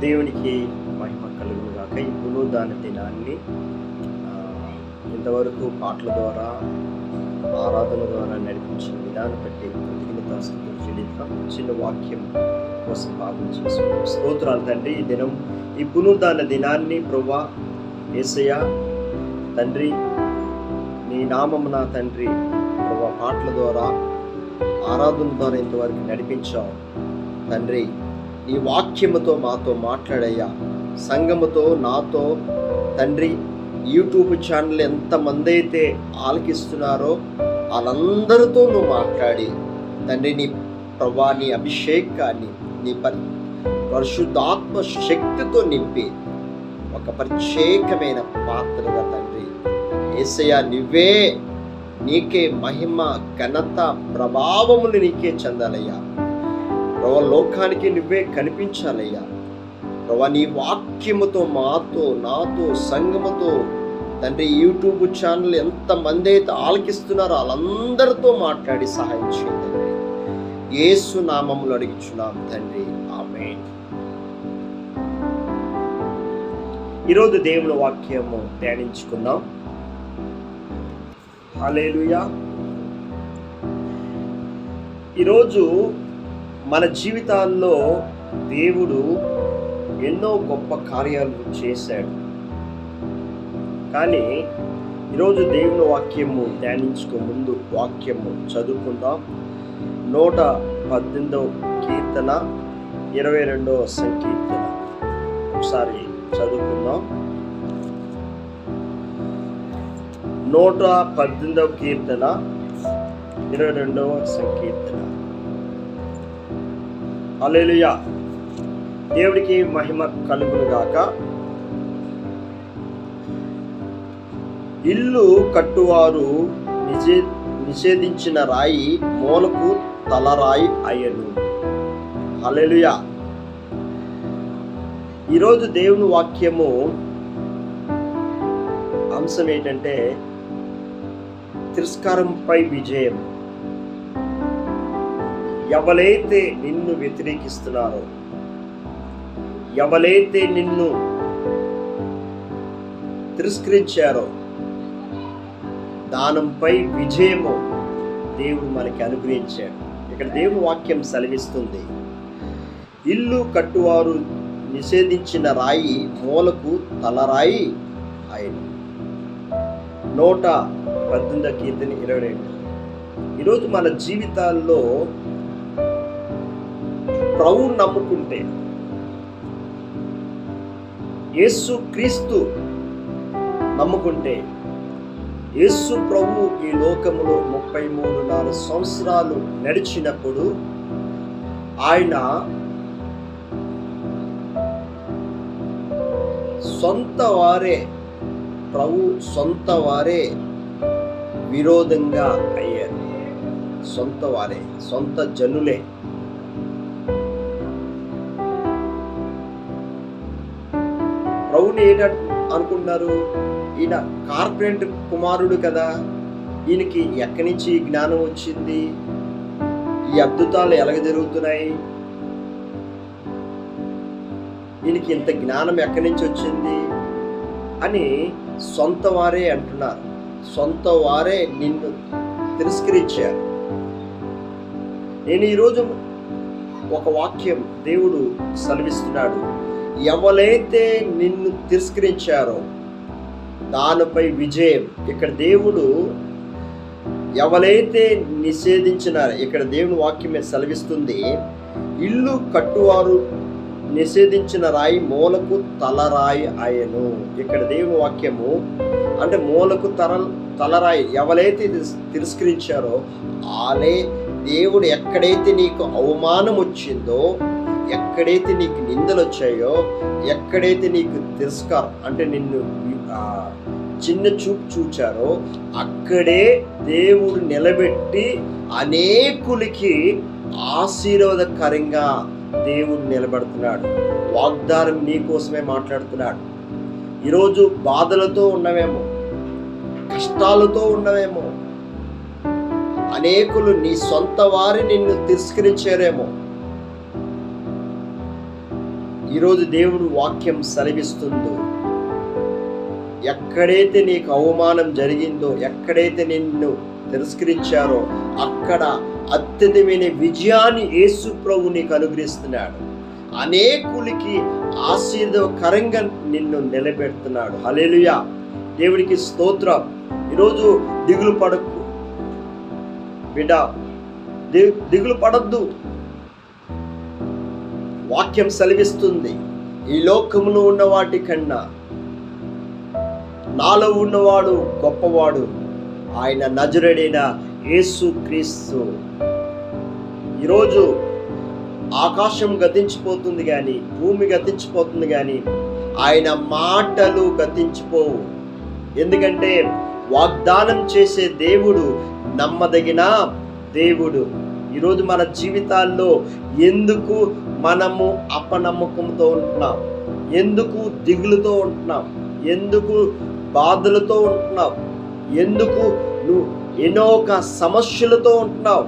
దేవునికి మహిమ కలుగును గాక. ఈ పునరుద్ధాన దినాన్ని ఇంతవరకు పాటల ద్వారా, ఆరాధన ద్వారా నడిపించిన విధానం బట్టి కృతజ్ఞతాస్తుతులు చెల్లిద్దాం. చిన్న వాక్యం కోసం ప్రార్థన చేసుకుంటాం. స్తోత్రాలు తండ్రి, ఈ దినం ఈ పునరుద్ధాన దినాన్ని ప్రభువా యేసయ్య తండ్రి, నీ నామమున తండ్రి ప్రభువా పాటల ద్వారా, ఆరాధన ద్వారా ఇంతవరకు నడిపించావు తండ్రి. నీ వాక్యముతో మాతో మాట్లాడయ్యా, సంఘముతో నాతో తండ్రి. యూట్యూబ్ ఛానల్ ఎంతమంది అయితే ఆలకిస్తున్నారో వాళ్ళందరితో నువ్వు మాట్లాడి తండ్రి, నీ ప్రభా నీ అభిషేకాన్ని నీ పరిశుద్ధాత్మ శక్తితో నింపి ఒక ప్రత్యేకమైన పాత్రగా తండ్రి యేసయ్య నువ్వే, నీకే మహిమ ఘనత ప్రభావములు నీకే చెందాలయ్యా ప్రభా. లోకానికి నువ్వే కనిపించాలయ్యా ప్రభా. నీ వాక్యముతో మాతో నాతో సంఘముతో తండ్రి, యూట్యూబ్ ఛానల్ ఎంతమంది అయితే ఆలకిస్తున్నారో వాళ్ళందరితో మాట్లాడి సహాయం చేయండి. యేసు నామములో అడుగుచున్నాం తండ్రి, ఆమేన్. ఈరోజు దేవుని వాక్యము ధ్యానించుకుందాం. హల్లెలూయా. ఈరోజు మన జీవితాల్లో దేవుడు ఎన్నో గొప్ప కార్యాలు చేశాడు. కానీ ఈరోజు దేవుని వాక్యము ధ్యానించుకో ముందు వాక్యము చదువుకుందాం. 118వ కీర్తన 22వ సంకీర్తన ఒకసారి చదువుకుందాం. 118వ కీర్తన 22వ సంకీర్తన. హల్లెలూయా. దేవుడికి మహిమ కలుగును గాక. ఇల్లు కట్టువారు నిషేధించిన రాయి మూలకు తలరాయి అయ్యను. హల్లెలూయా. ఈరోజు దేవుని వాక్యము అంశం ఏంటంటే తిరస్కారంపై విజయం. ఎవరైతే నిన్ను వ్యతిరేకిస్తున్నారో, ఎవరైతే నిన్ను తిరస్కరించారో దానంపై విజయము దేవుడు మనకి అనుగ్రహించాడు. ఇక్కడ దేవుని వాక్యం సెలవిస్తుంది, ఇల్లు కట్టువారు నిషేధించిన రాయి మూలకు తలరాయి ఆయన. 118వ కీర్తన 22. ఈరోజు మన జీవితాల్లో ప్రభువు నమ్ముకుంటే, యేసు క్రీస్తు నమ్ముకుంటే, యేసు ప్రభు ఈ లోకములో 33 సంవత్సరాలు నడిచినప్పుడు ఆయన సొంత వారే, ప్రభు సొంత వారే విరోధంగా అయ్యారు. సొంత వారే, సొంత జనులే. ప్రభుని అనుకున్నారు, ఈయన కార్పొరేట్ కుమారుడు కదా, ఈయనకి ఎక్కడి నుంచి జ్ఞానం వచ్చింది, ఈ అద్భుతాలు ఎలాగ జరుగుతున్నాయి, ఈయనకి ఇంత జ్ఞానం ఎక్కడి నుంచి వచ్చింది అని సొంత వారే అంటున్నారు. సొంత వారే నిన్ను తిరస్కరించారు. నేను ఈరోజు ఒక వాక్యం దేవుడు సెలవిస్తున్నాడు, ఎవరైతే నిన్ను తిరస్కరించారో దానిపై విజయం. ఇక్కడ దేవుడు ఎవరైతే నిషేధించినారో, ఇక్కడ దేవుని వాక్యమే సెలవిస్తుంది, ఇల్లు కట్టువారు నిషేధించిన రాయి మూలకు తలరాయి ఆయను. ఇక్కడ దేవుని వాక్యము అంటే మూలకు తలరాయి ఎవరైతే తిరస్కరించారో వాళ్ళే దేవుడు. ఎక్కడైతే నీకు అవమానం వచ్చిందో, ఎక్కడైతే నీకు నిందలు వచ్చాయో, ఎక్కడైతే నీకు తిరస్కారం అంటే నిన్ను చిన్న చూపు చూచారో అక్కడే దేవుడు నిలబెట్టి అనేకులకి ఆశీర్వాదకరంగా దేవుడు నిలబడుతున్నాడు. వాగ్దానం నీ కోసమే మాట్లాడుతున్నాడు. ఈరోజు బాధలతో ఉన్నవేమో, కష్టాలతో ఉన్నవేమో, అనేకులు నీ సొంత వారి నిన్ను తిరస్కరించారేమో, ఈరోజు దేవుడు వాక్యం సెలవిస్తుందో, ఎక్కడైతే నీకు అవమానం జరిగిందో, ఎక్కడైతే నిన్ను తిరస్కరించారో అక్కడ అత్యధికమైన విజయాన్ని యేసు ప్రభు నీకు అనుగ్రహిస్తున్నాడు. అనేకులకి ఆశీర్వాదకరంగా నిన్ను నిలబెడుతున్నాడు. హల్లెలూయా, దేవుడికి స్తోత్రం. ఈరోజు దిగులు పడకు బిడ్డ, దిగులు పడద్దు. వాక్యం సెలవిస్తుంది, ఈ లోకములో ఉన్న వాటి కన్నా నాలో ఉన్నవాడు గొప్పవాడు, ఆయన నజరేయుడైన యేసు క్రీస్తు. ఈరోజు ఆకాశం గతించిపోతుంది కానీ, భూమి గతించిపోతుంది కానీ ఆయన మాటలు గతించిపోవు. ఎందుకంటే వాగ్దానం చేసే దేవుడు నమ్మదగిన దేవుడు. ఈరోజు మన జీవితాల్లో ఎందుకు మనము అపనమ్మకంతో ఉంటున్నాం? ఎందుకు దిగులుతో ఉంటున్నాం? ఎందుకు బాధలతో ఉంటున్నావు? ఎందుకు నువ్వు ఎన్నో సమస్యలతో ఉంటున్నావు?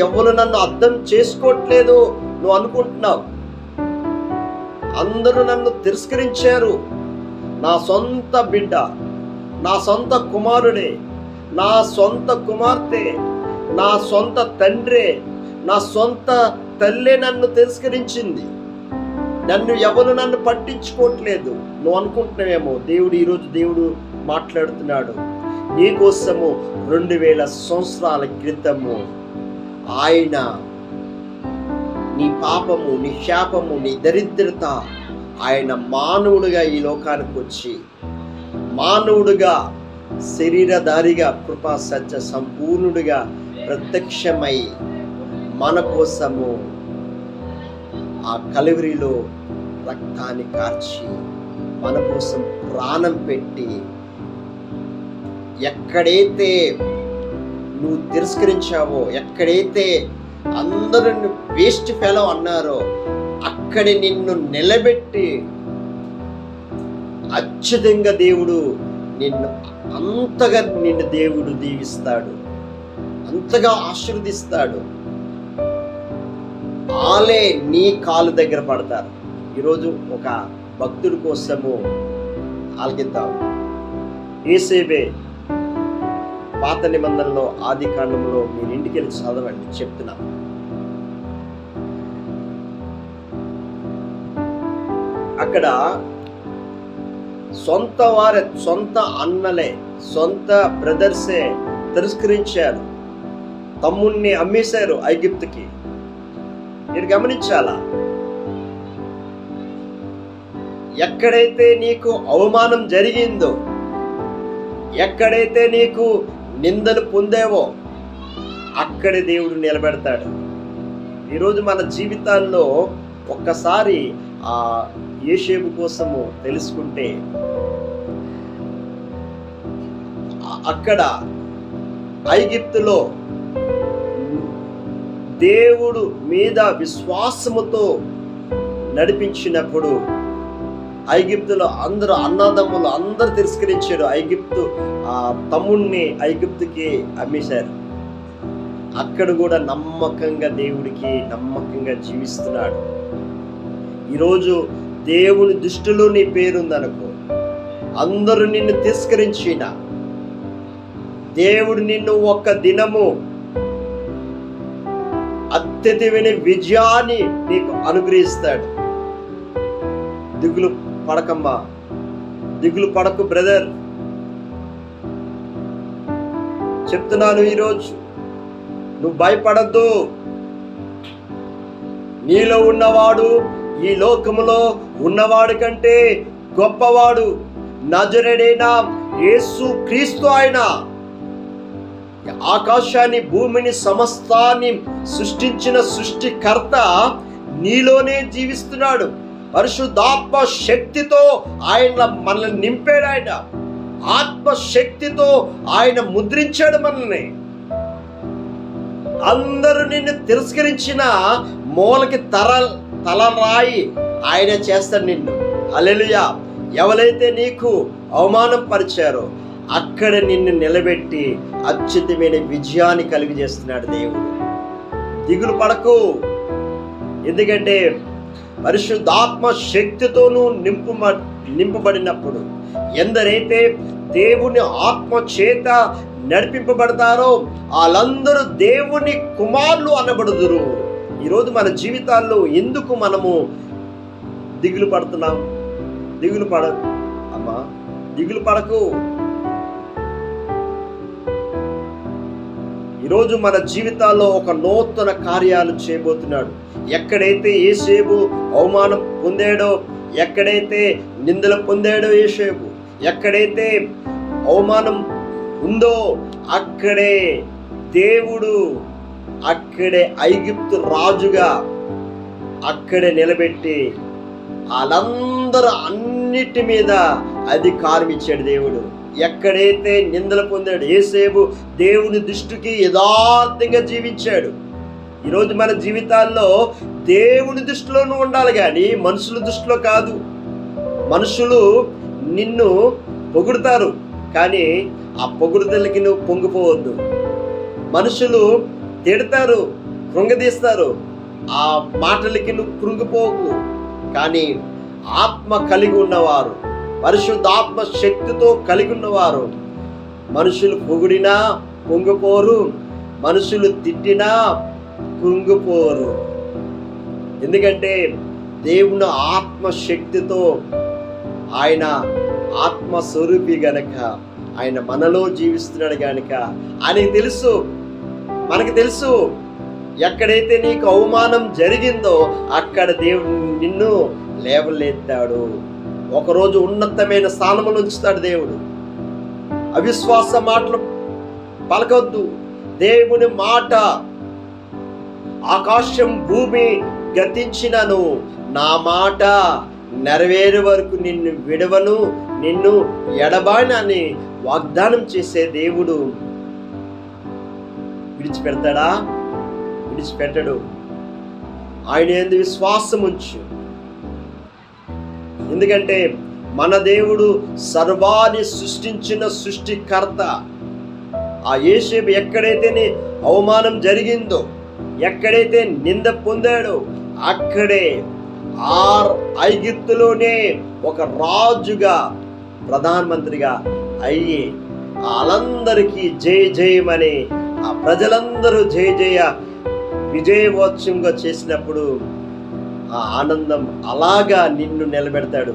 ఎవరు నన్ను అర్థం చేసుకోవట్లేదు నువ్వు అనుకుంటున్నావు. అందరూ నన్ను తిరస్కరించారు. నా సొంత బిడ్డ, నా సొంత కుమారుడే, నా సొంత కుమార్తె, నా సొంత తండ్రే, నా సొంత తల్లే నన్ను తిరస్కరించింది. ఎవరు నన్ను పట్టించుకోవట్లేదు నువ్వు అనుకుంటున్నావేమో. ఈరోజు దేవుడు మాట్లాడుతున్నాడు నీకోసము. 2000 సంవత్సరాల క్రితము ఆయన నీ పాపము, నీ శాపము, నీ దరిద్రత, ఆయన మానవుడుగా ఈ లోకానికి వచ్చి, మానవుడుగా శరీరధారిగా కృపా సత్య సంపూర్ణుడిగా ప్రత్యక్షమై మన కోసము ఆ కలువరిలో రక్తాన్ని కార్చి మన కోసం ప్రాణం పెట్టి, ఎక్కడైతే నువ్వు తిరస్కరించావో, ఎక్కడైతే అందరూ వేస్ట్ ఫెలో అన్నారో అక్కడే నిన్ను నిలబెట్టి అత్యధికంగా దేవుడు నిన్ను దేవుడు దీవిస్తాడు, అంతగా ఆశీర్వదిస్తాడు. ఆలే నీ కాలు దగ్గర పడతారు. ఈరోజు ఒక భక్తుడి కోసము ఆలకిద్దాం. యేసేబే పాత నిబంధనలో ఆది కాండంలో మీరు ఇంటికి వెళ్ళి చదవండి, చెప్తున్నా. అక్కడ సొంత అన్నలే, సొంత బ్రదర్సే తిరస్కరించారు. తమ్ముణ్ణి అమ్మేశారు ఐగుప్తుకి. మీరు గమనించాలా, ఎక్కడైతే నీకు అవమానం జరిగిందో, ఎక్కడైతే నీకు నిందలు పొందేవో అక్కడే దేవుడు నిలబెడతాడు. ఈరోజు మన జీవితాల్లో ఒక్కసారి ఆ యేషేబు కోసము తెలుసుకుంటే, అక్కడ ఐగుప్తులో దేవుడు మీద విశ్వాసముతో నడిపించినప్పుడు ఐగుప్తులో అందరూ అన్నదమ్ములు అందరూ తిరస్కరించాడు. ఐగుప్తు తమ్ముణ్ణి ఐగుప్తుకి అమ్మేశారు. అక్కడ కూడా నమ్మకంగా దేవుడికి నమ్మకంగా జీవిస్తున్నాడు. ఈరోజు దేవుని దృష్టిలో నీ పేరుందనుకో, అందరూ నిన్ను తిరస్కరించిన దేవుడు నిన్ను ఒక్క దినము అత్యధికమైన విజయాన్ని నీకు అనుగ్రహిస్తాడు. దిగులు పడకమ్మా, దిగులు పడకు బ్రదర్. చెప్తున్నాను, ఈరోజు నువ్వు భయపడద్దు. నీలో ఉన్నవాడు ఈ లోకములో ఉన్నవాడి కంటే గొప్పవాడు. నజరేయుడైన యేసు క్రీస్తు ఆయన ఆకాశాన్ని భూమిని సమస్తాన్ని సృష్టించిన సృష్టికర్త నీలోనే జీవిస్తున్నాడు. పరిశుద్ధాత్మ శక్తితో ఆయన మనల్ని నింపాడు. ఆయన ఆత్మశక్తితో ఆయన ముద్రించాడు మనల్ని. అందరూ నిన్ను తిరస్కరించిన మూలకి తలరాయి ఆయన చేస్తాడు నిన్ను. హల్లెలూయా. ఎవరైతే నీకు అవమానం పరిచారో అక్కడ నిన్ను నిలబెట్టి అత్యుత్తమైన విజయాన్ని కలిగజేస్తున్నాడు దేవుడు. దిగులు పడకు. ఎందుకంటే పరిశుద్ధాత్మ శక్తితోనూ నింపబడినప్పుడు, ఎందరైతే దేవుని ఆత్మ చేత నడిపింపబడతారో వాళ్ళందరూ దేవుని కుమారులు అనబడుదురు. ఈరోజు మన జీవితాల్లో ఎందుకు మనము దిగులు పడుతున్నాం? దిగులు అమ్మా, దిగులు పడకు. ఈరోజు మన జీవితాల్లో ఒక నూతన కార్యాలు చేయబోతున్నాడు. ఎక్కడైతే యేసేపు అవమానం పొందాడో, ఎక్కడైతే నిందలు పొందాడో యేసేపు, ఎక్కడైతే అవమానం ఉందో అక్కడే దేవుడు అక్కడే ఐగుప్తు రాజుగా అక్కడే నిలబెట్టి వాళ్ళందరూ అన్నిటి మీద అధికారం ఇచ్చాడు దేవుడు. ఎక్కడైతే నిందలు పొందాడు యేసేపు దేవుని దృష్టికి యథార్థంగా జీవించాడు. ఈరోజు మన జీవితాల్లో దేవుని దృష్టిలోనూ ఉండాలి కానీ మనుషుల దృష్టిలో కాదు. మనుషులు నిన్ను పొగుడుతారు కానీ ఆ పొగుడుదలకి నువ్వు పొంగిపోవద్దు. మనుషులు తిడతారు, కృంగదీస్తారు, ఆ మాటలకి నువ్వు కృంగిపోకు. కానీ ఆత్మ కలిగి ఉన్నవారు, పరిశుద్ధాత్మ శక్తితో కలిగి ఉన్నవారు మనుషులు పొగిడినా పొంగిపోరు, మనుషులు తిట్టినా కృంగిపోరు. ఎందుకంటే దేవుని ఆత్మ శక్తితో, ఆయన ఆత్మస్వరూపి గనక, ఆయన మనలో జీవిస్తున్నాడు గనక ఆయనకి తెలుసు, మనకు తెలుసు ఎక్కడైతే నీకు అవమానం జరిగిందో అక్కడ దేవుడు నిన్ను లేవలెత్తాడు. ఒకరోజు ఉన్నతమైన స్థానంలో ఉంచుతాడు దేవుడు. అవిశ్వాస మాటలు పలకొద్దు. దేవుని మాట ఆకాశం భూమి గతించినను నా మాట నెరవేరే వరకు నిన్ను విడవను, నిన్ను ఎడబానని వాగ్దానం చేసే దేవుడు విడిచిపెడతాడా? విడిచిపెట్టడు. ఆయన యందు విశ్వాసం ఉంచు. ఎందుకంటే మన దేవుడు సర్వాన్ని సృష్టించిన సృష్టికర్త. ఆ యేసేపు ఎక్కడైతే అవమానం జరిగిందో, ఎక్కడైతే నింద పొందాడో అక్కడే ఐగుప్తులోనే ఒక రాజుగా, ప్రధానమంత్రిగా అయ్యి వాళ్ళందరికీ జయ జయమని ఆ ప్రజలందరూ జయ జయ విజయవోత్సవంగా చేసినప్పుడు ఆ ఆనందం అలాగా నిన్ను నిలబెడతాడు.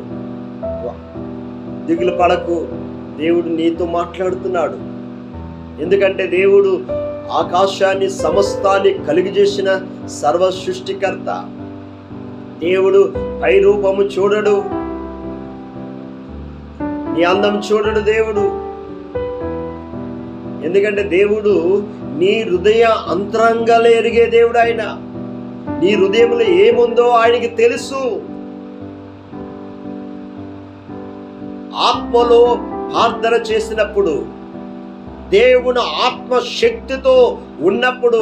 దిగులు పడకు, దేవుడు నీతో మాట్లాడుతున్నాడు. ఎందుకంటే దేవుడు ఆకాశాన్ని సమస్తాన్ని కలిగజేసిన సర్వ సృష్టికర్త. దేవుడు పై రూపము చూడడు, నీ అందం చూడడు దేవుడు. ఎందుకంటే దేవుడు నీ హృదయ అంతరంగాలు ఎరిగే దేవుడు. ఆయన నీ హృదయంలో ఏముందో ఆయనకి తెలుసు. ఆత్మలో ప్రార్థన చేసినప్పుడు, దేవుని ఆత్మ శక్తితో ఉన్నప్పుడు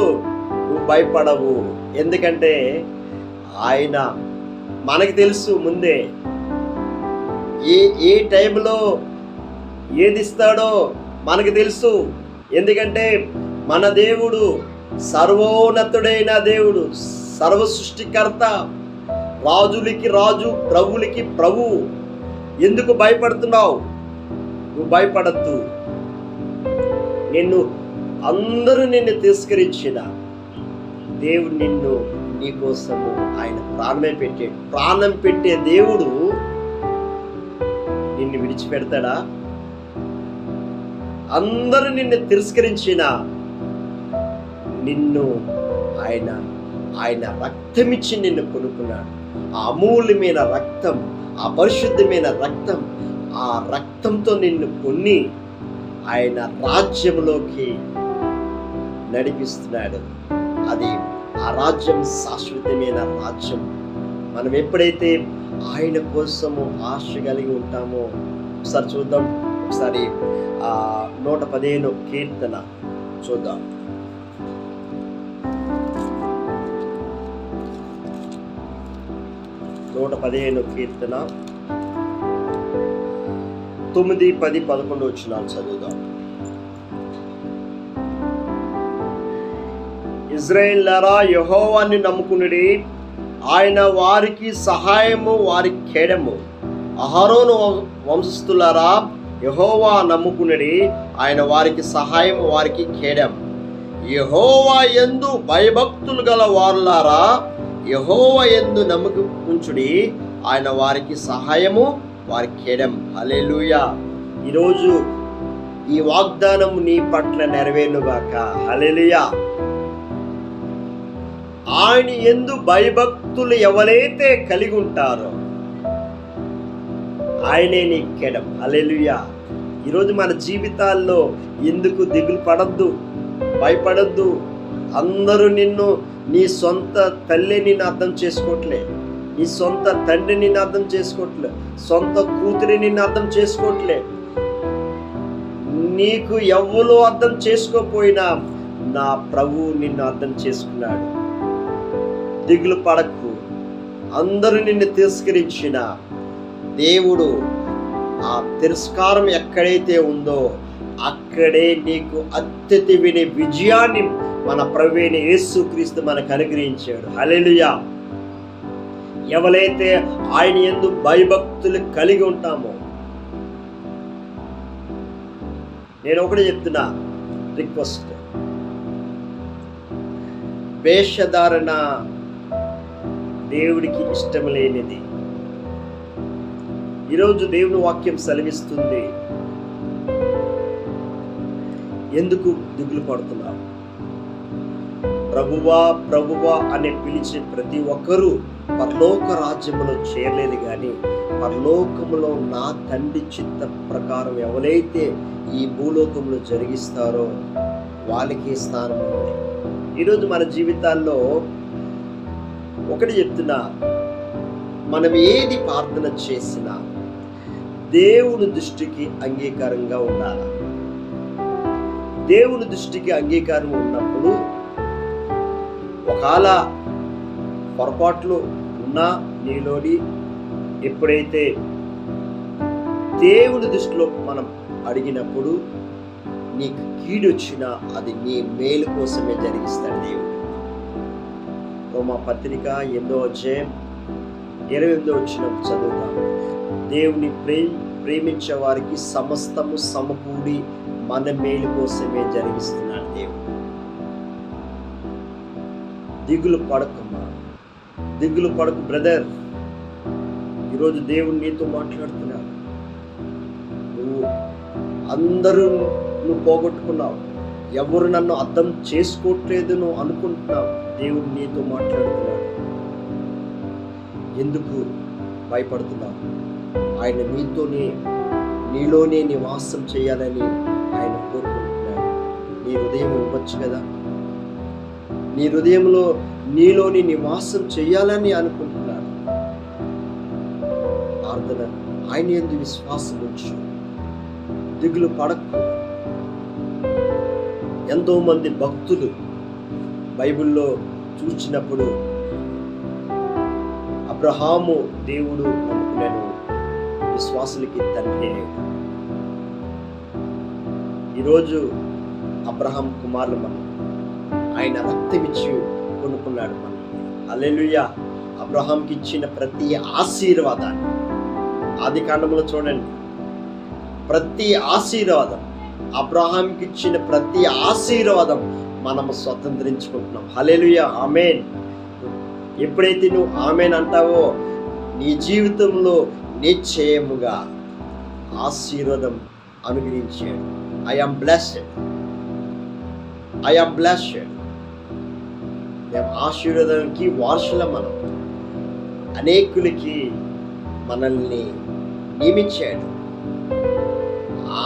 నువ్వు భయపడవు. ఎందుకంటే ఆయన మనకి తెలుసు ముందే ఏ టైంలో ఏది ఇస్తాడో మనకు తెలుసు. ఎందుకంటే మన దేవుడు సర్వోన్నతుడైన దేవుడు, సర్వ సృష్టికర్త, రాజులకి రాజు, ప్రభువులకి ప్రభు. ఎందుకు భయపడుతున్నావు? నువ్వు భయపడద్దు. అందరూ నిన్ను తిరస్కరించిన దేవుడు నిన్ను, నీకోసము ఆయన ప్రాణం పెట్టే దేవుడు నిన్ను విడిచిపెడతాడా? అందరూ నిన్ను తిరస్కరించిన నిన్ను ఆయన రక్తమిచ్చి నిన్ను కొనుక్కున్నాడు. ఆ అమూల్యమైన రక్తం, ఆ పరిశుద్ధమైన రక్తం, ఆ రక్తంతో నిన్ను కొన్ని ఆయన రాజ్యంలోకి నడిపిస్తున్నాడు. అది ఆ రాజ్యం శాశ్వతమైన రాజ్యం. మనం ఎప్పుడైతే ఆయన కోసము ఆశ కలిగి ఉంటామో, ఒకసారి చూద్దాం. ఒకసారి 115 కీర్తన చూద్దాం. కీర్తన 9, 10, 11 వచనాలు చదువుదాం. ఇశ్రాయేలులారా, యెహోవాని నమ్ముకునుడి, ఆయన వారికి సహాయము, వారి కేడము. అహరోను వంశస్థులారా, యెహోవా నమ్ముకునడి, ఆయన వారికి సహాయం, వారికి కేడెం. యెహోవా యందు భయభక్తులు గల వారులారా, యెహోవా యందు నమ్మక ఉంచుడి, ఆయన వారికి సహాయము, వారి కేడెం. హల్లెలూయా. ఈరోజు ఈ వాగ్దానం నీ పట్ల నెరవేరుగాక. హల్లెలూయా. ఆయన యందు భయభక్తులు ఎవరైతే కలిగి ఉంటారో ఆయనే నీ కేడెం. హల్లెలూయా. ఈరోజు మన జీవితాల్లో ఎందుకు దిగులు పడద్దు, భయపడద్దు. అందరూ నీ సొంత తల్లి నిన్ను అర్థం చేసుకోవట్లే, నీ సొంత తండ్రి నిన్ను అర్థం చేసుకోవట్లే, సొంత కూతురి నిన్ను అర్థం చేసుకోవట్లే. నీకు ఎవరు అర్థం చేసుకోపోయినా నా ప్రభువు నిన్ను అర్థం చేసుకున్నాడు. దిగులు పడకు. అందరూ నిన్ను తిరస్కరించిన దేవుడు ఆ తిరస్కారం ఎక్కడైతే ఉందో అక్కడే నీకు అత్యధిక విజయాన్ని మన ప్రభువైన యేసుక్రీస్తు మనకు అనుగ్రహించాడు. హల్లెలూయా. ఎవరైతే ఆయన యందు భయభక్తులు కలిగి ఉంటామో, నేను ఒకటి చెప్తున్నా, రిక్వెస్ట్, వేషధారణ దేవుడికి ఇష్టం లేనిది. ఈరోజు దేవుని వాక్యం సెలవిస్తుంది, ఎందుకు దిగులు పడుతున్నావు? ప్రభువా ప్రభువా అని పిలిచే ప్రతి ఒక్కరూ పరలోక రాజ్యములో చేరలేదు, కానీ పరలోకములో నా తండ్రి చిత్త ప్రకారం ఎవరైతే ఈ భూలోకంలో జరిగిస్తారో వాళ్ళకి స్థానం ఉంది. ఈరోజు మన జీవితాల్లో ఒకటి చెప్తున్నా, మనం ఏది ప్రార్థన చేసినా దేవుని దృష్టికి అంగీకారంగా ఉండాలి. దేవుని దృష్టికి అంగీకారం ఉన్నప్పుడు ఒకవేళ పొరపాట్లు ఉన్నా నీలోని, ఎప్పుడైతే దేవుని దృష్టిలో మనం అడిగినప్పుడు నీకు కీడు వచ్చినా అది నీ మేలు కోసమే జరిగిస్తాడు దేవుడు. రోమా పత్రిక 8వ అధ్యాయం 28వ వచనం చదువుతాం. దేవుని ప్రేమించే వారికి సమస్తము సమకూడి మన మేలు కోసమే జరిగిస్తున్నాడు దేవుడు. దిగులు పడకమ్మా, దిగులు పడకు బ్రదర్. ఈరోజు దేవుడు నీతో మాట్లాడుతున్నాడు. అందరూ నువ్వు పోగొట్టుకున్నావు, ఎవరు నన్ను అర్థం చేసుకోవట్లేదు నువ్వు అనుకుంటున్నావు. దేవుడు నీతో మాట్లాడుతున్నాడు. ఎందుకు భయపడుతున్నావు? ఆయన నీలోనే నివాసం చేయాలని ఆయన కోరుకుంటున్నాడు. నీ హృదయం ఇవ్వచ్చు కదా, నీ హృదయంలో నీలోని నివాసం చేయాలని అనుకుంటున్నాడు. ప్రార్థన, ఆయన యందు విశ్వాసం ఉంచు, దిగులు పడకు. ఎంతో మంది భక్తులు బైబిల్లో చూసినప్పుడు అబ్రహాము దేవుడు నమ్ముకున్నాను, విశ్వాసులకి తండ్రి. ఈరోజు అబ్రహాం కుమారులు మనం, ఆయన రక్తమిచ్చి కొనుక్కున్నాడు మనం. హల్లెలూయా. అబ్రహాంకి ఇచ్చిన ప్రతి ఆశీర్వాదాన్ని ఆది కాండంలో చూడండి, ప్రతి ఆశీర్వాదం, అబ్రహాంకి ఇచ్చిన ప్రతి ఆశీర్వాదం మనము స్వతంత్రించుకుంటున్నాం. హల్లెలూయా. ఆమేన్. ఎప్పుడైతే నువ్వు ఆమేన్ అంటావో నీ జీవితంలో నిశ్చయముగా ఆశీర్వాదం అనుగ్రహించాడు. I am blessed, I am blessed. మేము ఆశీర్వాదానికి వారసులం. మనం అనేకులకి మనల్ని నియమించాడు,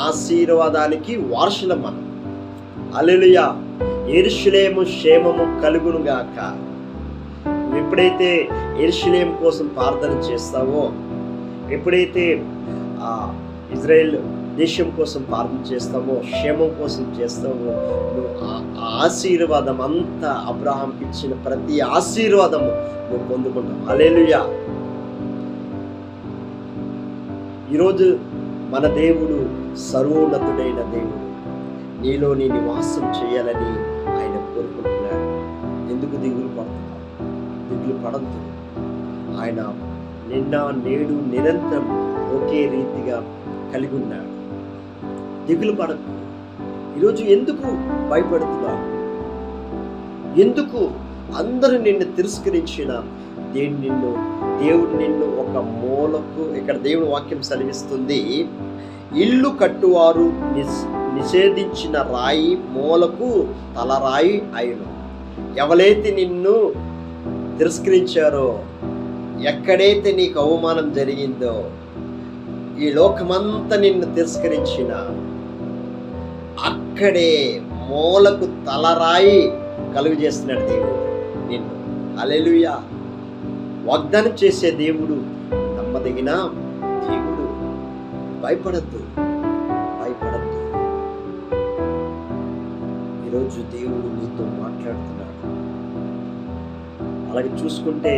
ఆశీర్వాదానికి వారసులం మనం. హల్లెలూయా. యెరూషలేము క్షేమము కలుగును గాక. ఎప్పుడైతే యెరూషలేము కోసం ప్రార్థన చేస్తావో, ఎప్పుడైతే ఇజ్రాయెల్ దేశం కోసం ప్రార్థన చేస్తావో, క్షేమం కోసం చేస్తావో, నువ్వు ఆశీర్వాదం అంతా అబ్రహాంకి ఇచ్చిన ప్రతి ఆశీర్వాదము నువ్వు పొందుకుంటావు. హల్లెలూయా. ఈరోజు మన దేవుడు సర్వోన్నతుడైన దేవుడు, నీలోని నివాసం చేయాలని ఆయన కోరుకుంటున్నాడు. ఎందుకు దిగులు పడుతున్నావు? దిగులు పడద్దు. ఆయన నిన్న నేడు నిరంతరం ఒకే రీతిగా కలిగి ఉన్నాడు. దిగులు పడకు. ఈరోజు ఎందుకు భయపడుతున్నావు? ఎందుకు అందరూ నిన్ను తిరస్కరించిన దేవుడు నిన్ను ఒక మూలకు, ఇక్కడ దేవుని వాక్యం సెలవిస్తుంది, ఇల్లు కట్టువారు నిషేధించిన రాయి మూలకు తలరాయి అయ్యును. ఎవరైతే నిన్ను తిరస్కరించారో, ఎక్కడైతే నీకు అవమానం జరిగిందో, ఈ లోకమంతా నిన్ను తిరస్కరించిన అక్కడే మూలకు తలరాయి కలుగు చేస్తున్నాడు దేవుడు నిన్ను. హల్లెలూయా. వాగ్దానం చేసే దేవుడు, నమ్మదగిన దేవుడు. భయపడద్దు. ఈరోజు దేవుడు నీతో మాట్లాడుతున్నాడు. అలాగే చూసుకుంటే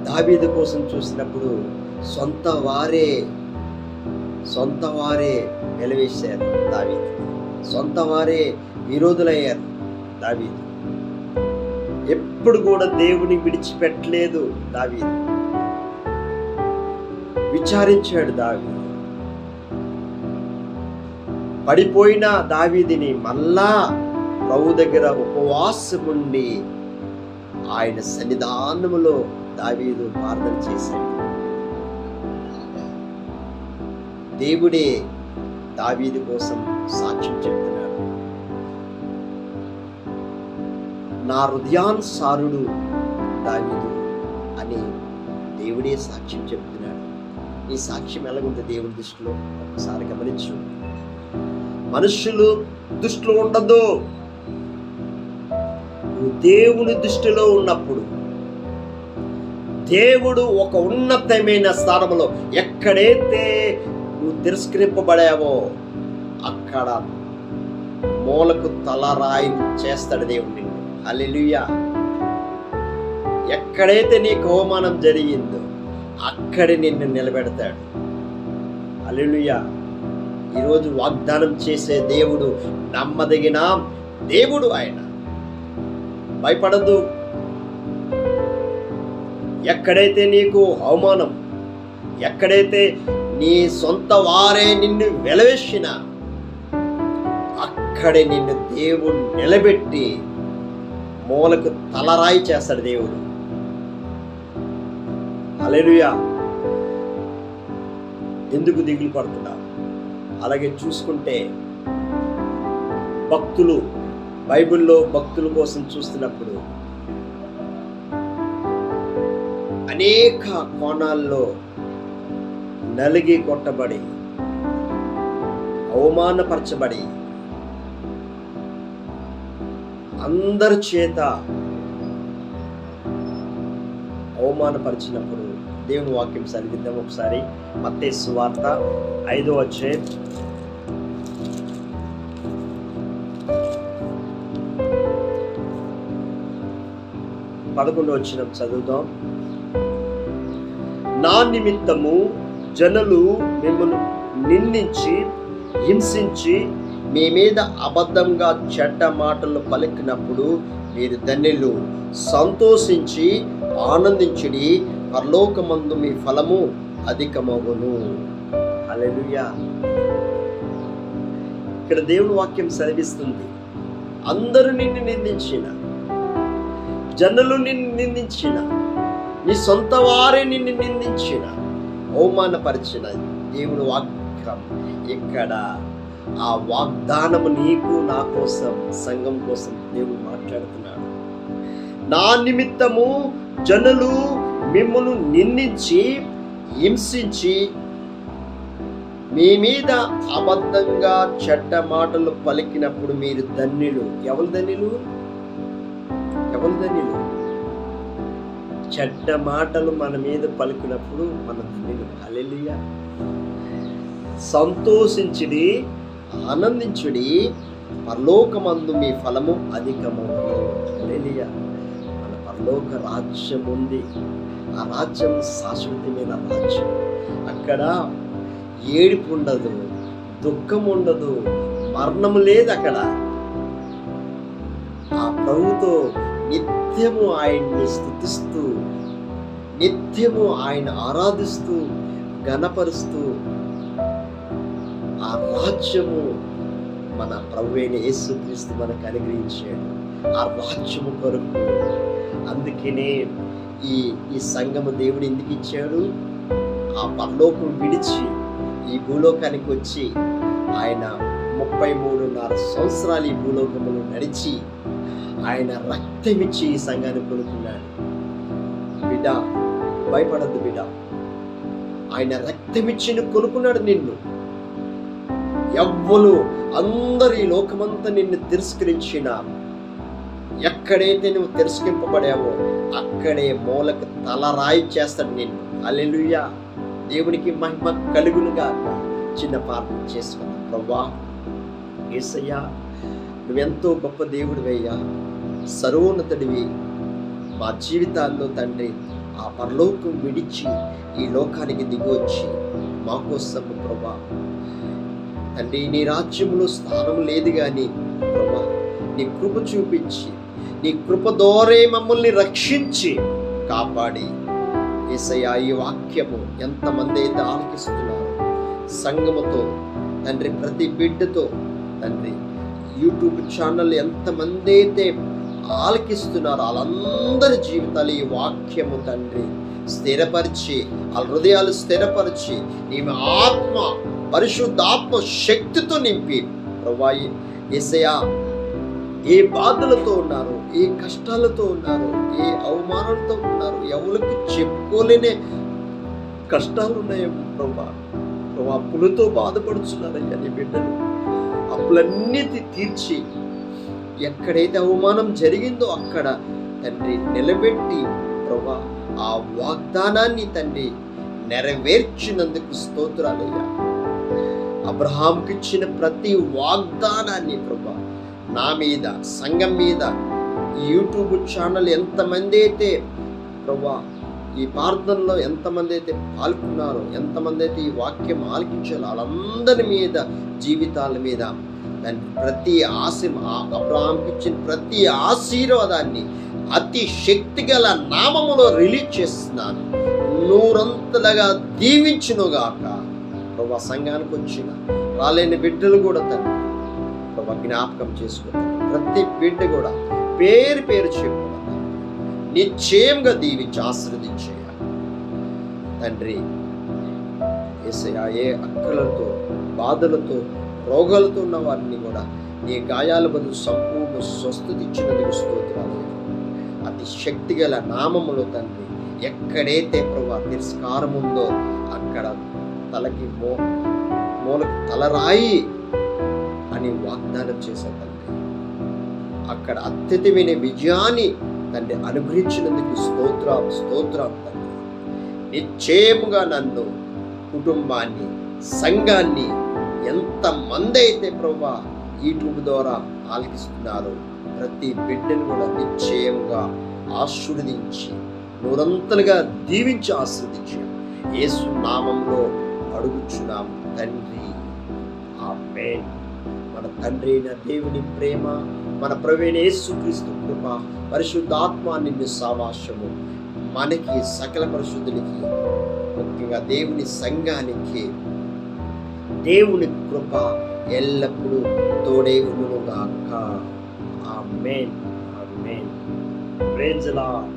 దావీదు కోసం చూసినప్పుడు సొంత వారే వెలవేశారు దావీదు. సొంత వారే విరోధులయ్యారు దావీదు. ఎప్పుడు కూడా దేవుని విడిచిపెట్టలేదు దావీదు. విచారించాడు దావీదు. పడిపోయిన దావీదుని మళ్ళా ప్రభు దగ్గర ఉపవాసం ఉండి ఆయన సన్నిధానములో దావీదు ప్రార్థన చేశాడు. దేవుడే దావీదు కోసం సాక్ష్యం చెప్తున్నాడు. నా హృదయానుసారుడు దావీదు అని దేవుడే సాక్ష్యం చెప్తున్నాడు. ఈ సాక్ష్యం ఎలాగుంది దేవుని దృష్టిలో? ఒకసారి గమనించు. మనుషులు దృష్టిలో ఉండదు. నువ్వు దేవుని దృష్టిలో ఉన్నప్పుడు, దేవుడు ఒక ఉన్నతమైన స్థానంలో, ఎక్కడైతే నువ్వు తిరస్కరింపబడావో అక్కడ మూలకు తలరాయి చేస్తాడు దేవుడు నిన్ను. హల్లెలూయా. ఎక్కడైతే నీకు అవమానం జరిగిందో అక్కడే నిన్ను నిలబెడతాడు. హల్లెలూయా. ఈరోజు వాగ్దానం చేసే దేవుడు నమ్మదగిన దేవుడు. ఆయన భయపడద్దు. ఎక్కడైతే నీకు అవమానం, ఎక్కడైతే నీ సొంత వారే నిన్ను వెలవేసిన అక్కడే నిన్ను దేవుడు నిలబెట్టి మూలకు తలరాయి చేస్తాడు దేవుడు. హల్లెలూయా. ఎందుకు దిగులు పడుతున్నావు? అలాగే చూసుకుంటే భక్తులు, బైబిల్లో భక్తుల కోసం చూస్తున్నప్పుడు అనేక కోణాల్లో నలిగి కొట్టబడి, అవమానపరచబడి, అందరి చేత అవమానపరిచినప్పుడు దేవుని వాక్యం చదివిద్దాం ఒకసారి. మత్తయి సువార్త 5వ అధ్యాయం 11వ వచనం చదువుదాం. నా నిమిత్తము జనులు మిమ్మల్ని నిందించి హింసించి మీ మీద అబద్ధంగా చెడ్డ మాటలు పలికినప్పుడు మీరు ధన్యులు. సంతోషించి ఆనందించుడి, పరలోకమందు మీ ఫలము అధికమగును. హల్లెలూయా. ఇక్కడ దేవుని వాక్యం సెలవిస్తుంది, అందరూ నిన్ను నిందించిన, జనులు నిన్ను నిందించిన, నీ సొంత వారే నిన్ను నిందించిన, అవమానపరిచిన, దేవుని వాక్యం ఇక్కడ ఆ వాగ్దానము నీకు నా కోసం, సంఘం కోసం దేవుడు మాట్లాడుతున్నాడు. నా నిమిత్తము జనులు మిమ్మల్ని నిందించి హింసించి మీ మీద అబద్ధంగా చెడ్డ మాటలు పలికినప్పుడు మీరు ధన్యులు. ఎవరు ధన్యులు? ఎవరు ధన్యులు? చెడ్డ మాటలు మన మీద పలికినప్పుడు మన ధన్యులు. హల్లెలూయా. సంతోషించుడి, ఆనందించుడి, పరలోకమందు మీ ఫలము అధికము. హల్లెలూయా. మన పరలోక రాజ్యం ఉంది. ఆ రాజ్యం శాశ్వతమైన రాజ్యం. అక్కడ ఏడుపు ఉండదు, దుఃఖం ఉండదు, మరణం లేదు. అక్కడ ఆ ప్రభుతో నిత్యము ఆయన్ని స్తుతిస్తూ నిత్యము ఆయన ఆరాధిస్తూ ఘనపరుస్తూ ఆ రాజ్యము మన ప్రభువైన యేసుక్రీస్తు మనకు అనుగ్రహించాడు. ఆ రాజ్యము కొరకు అందుకనే ఈ సంఘము దేవుడు ఎందుకు ఇచ్చాడు? ఆ పరలోకం విడిచి ఈ భూలోకానికి వచ్చి ఆయన 33.5 సంవత్సరాలు ఈ భూలోకములో నడిచి ఆయన రక్తమిచ్చి ఈ సంఘాన్ని కొనుక్కున్నాడు. బిడ్డ, భయపడద్దు బిడ్డ, ఆయన రక్తమిచ్చి కొనుక్కున్నాడు నిన్ను. ఎవ్వరు అందరు ఈ లోకమంతా నిన్ను తిరస్కరించిన, ఎక్కడైతే నువ్వు తిరస్కరింపబడావో అక్కడే మూలకు తలరాయి చేస్తాడు నిన్ను. హల్లెలూయా, దేవునికి మహిమ కలుగునుగా. చిన్న ప్రార్థన చేసుకున్నా. ప్రభువా యేసయ్యా, నువ్వెంతో గొప్ప దేవుడివయ్యా, సర్వోన్నతుడివి. మా జీవితాల్లో తండ్రి ఆ పరలోకం విడిచి ఈ లోకానికి దిగొచ్చి మా కోసం ప్రభువా తండ్రి, నీ రాజ్యంలో స్థానం లేదు కానీ ప్రభువా నీ కృప చూపించి నీ కృప ద్వారా మమ్మల్ని రక్షించి కాపాడి యేసయ్యా, ఈ వాక్యము ఎంతమంది అయితే ఆలకిస్తున్నారు సంఘముతో తండ్రి, ప్రతి బిడ్డతో తండ్రి, యూట్యూబ్ ఛానల్ ఎంతమంది అయితే ఆలకిస్తున్నారు వాళ్ళందరి జీవితాలు ఈ వాక్యము తండ్రి స్థిరపరిచి, వాళ్ళ హృదయాలు స్థిరపరిచి నీ ఆత్మ పరిశుద్ధాత్మ శక్తితో నింపి ప్రభువా యేసయ్యా, ఏ బాధలతో ఉన్నారు, ఏ కష్టాలతో ఉన్నారు, ఏ అవమానాలతో ఉన్నారు, ఎవరికి చెప్పుకోలేని కష్టాలు ఉన్నాయేమో ప్రభా, అప్పులతో బాధపడుతున్నారయ్యా నీ బిడ్డలు. అప్పులన్నిటి తీర్చి ఎక్కడైతే అవమానం జరిగిందో అక్కడ తండ్రి నిలబెట్టి ప్రభా ఆ వాగ్దానాన్ని తండ్రి నెరవేర్చినందుకు స్తోత్రాలయ్యా. అబ్రహాంకి ఇచ్చిన ప్రతి వాగ్దానాన్ని ప్రభా నా మీద, సంఘం మీద, యూట్యూబ్ ఛానల్ ఎంతమంది అయితే ప్రభా ఈ ప్రార్థనలో ఎంతమంది అయితే పాల్గొన్నారో, ఎంతమంది అయితే ఈ వాక్యం ఆలకించారో వాళ్ళందరి మీద, జీవితాల మీద ప్రతి అబ్రహాంకి ఇచ్చిన ప్రతి ఆశీర్వాదాన్ని అతి శక్తిగల నామములో రిలీజ్ చేస్తున్నాను. 100 దీవించునుగాక. ప్రభా సంఘానికి వచ్చిన రాలేని బిడ్డలు కూడా తండ్రి ప్రభా జ్ఞాపకం చేసుకుంటారు. ప్రతి బిడ్డ కూడా పేరు పేరు చెప్పుకున్నాను నిశ్చయంగా దీవించి ఆశీర్వదించేయాలి తండ్రి. యేసయ్యా, ఏ అక్కలతో, బాధలతో, రోగాలతో ఉన్న వారిని కూడా నీ గాయాల బదులు సంపూర్ణ స్వస్థత ఇచ్చినందుకు స్తోత్రాలు. అతి శక్తిగల నామములో తండ్రి ఎక్కడైతే ప్రభా తిరస్కారం ఉందో అక్కడ తలకి మూలకు తలరాయి అని వాగ్దానం చేశాను తండ్రి. అక్కడ అత్యధికమైన విజయాన్ని తండ్రి అనుగ్రహించినందుకు స్తోత్రం తండ్రి. నిశ్చయముగా నన్ను, కుటుంబాన్ని, సంఘాన్ని ఎంతమంది అయితే ప్రభా యూట్యూబ్ ద్వారా ఆలకిస్తున్నారు ప్రతి బిడ్డను కూడా నిశ్చయంగా ఆశీర్వదించి 100 దీవించి ఆశీర్వదించి యేసు నామంలో అడుగుచున్నాం తండ్రి, ఆమేన్. మన తండ్రి అయిన దేవుని ప్రేమ, మన ప్రభువైన యేసుక్రీస్తు కృప, పరిశుద్ధాత్మ నిన్ను సావాసము మనకి, సకల పరిశుద్ధులకి, ముఖ్యంగా దేవుని సంఘానికి దేవుని కృప ఎల్లప్పుడూ తోడే ఉండునుగాక. ఆమేన్, ఆమేన్. Praise the lord.